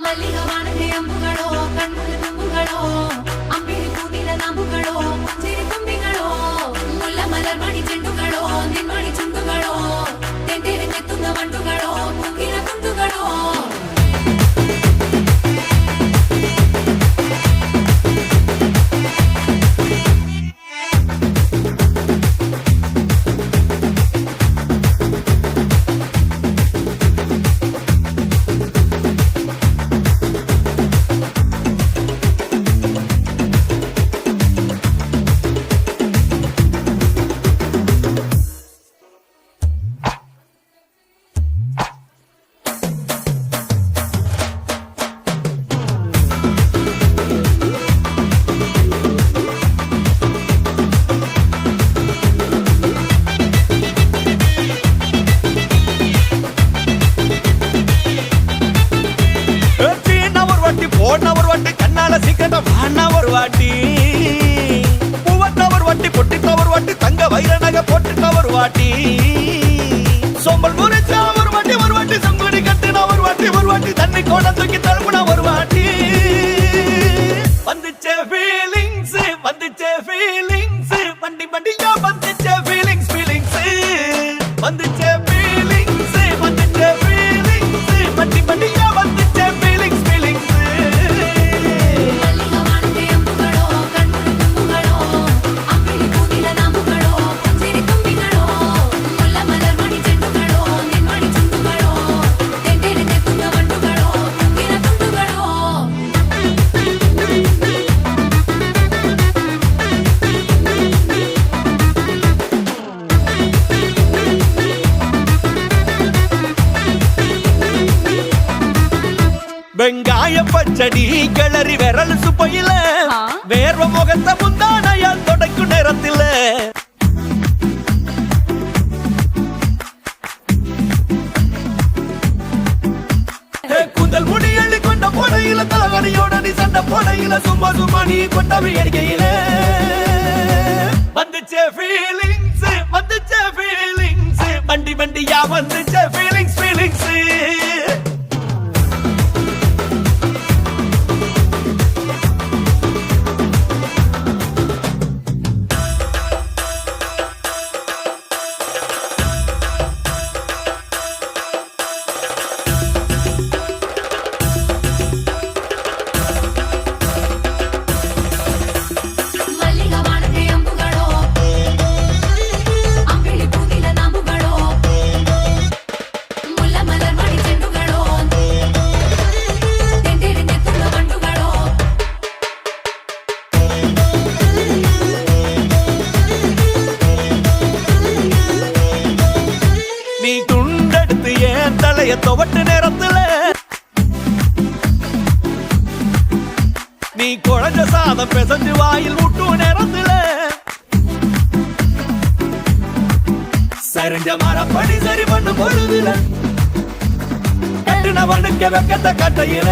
ಮಲ್ಲಿಗವಾನಗೆ ಅಂಬುಗಳೋ ಕಣ್ಣುಗಳ ತುಂಬುಗಳೋ ಅಂಬಿಳಿ ಕೂದಿನ ನಂಬುಗಳೋ ಮುಂಜಿರಿ ತುಂಬಿಗಳೋ ಮುಲ್ಲ ಮಲರ್ ಮಣಿ ಚೆಂಡುಗಳೋ ನಿನ್ಮಣಿ ಚುಂಡುಗಳೋ ತೆಂಟೆರೆ ತೆತ್ತುಂಗ ಮಂಟುಗಳೋ ಮುಗಿನ ತುಂಡುಗಳೋ ஓடினவர் வாட்டி கண்ணால சீக்கிரம் வாடினவர் வாட்டி பூவத்தவர் வாட்டி பொட்டித்தவர் வாட்டி தங்க வைர நகை போட்டுட்டவர் வாட்டி சோம்பல் முறைச்சா ஒரு வாட்டி சங்குடி கட்டின ஒரு வாட்டி தண்ணி கோண தூக்கி தழுப்புன ஒரு வாட்டி வந்துச்சே ஃபீலிங்ஸ் வண்டி வண்டியா வந்துச்சே ஃபீலிங்ஸ் வந்துச்சே ஃபீலிங்ஸ் வண்டி வண்டியா வந்துச்சே ஃபீலிங்ஸ் வெங்காய பச்சடி கிளறி விரல் சுப்பையில வேர்வ முகத்த முந்தானையால் தொடக்கும் நேரத்தில் கூந்தல் முடி அள்ளி கொண்ட போடையில தலகடியோட நீ சண்டை போடையில சும்மா நீ கொண்டவி அடிக்கையில வந்துச்சே ஃபீலிங்ஸ் வண்டி வண்டியா வந்துச்சே ஃபீலிங்ஸ் நீ துண்டெடுத்து ஏன் தலைய துவட்டு நேரத்துல நீ குழஞ்ச சாதம் பெசஞ்சு வாயில் விட்டு நேரத்துல சரிஞ்ச மரப்படி சரி பண்ணு பொழுதுல கட்டுனவனுக்கு வெக்கத்தை கட்டையில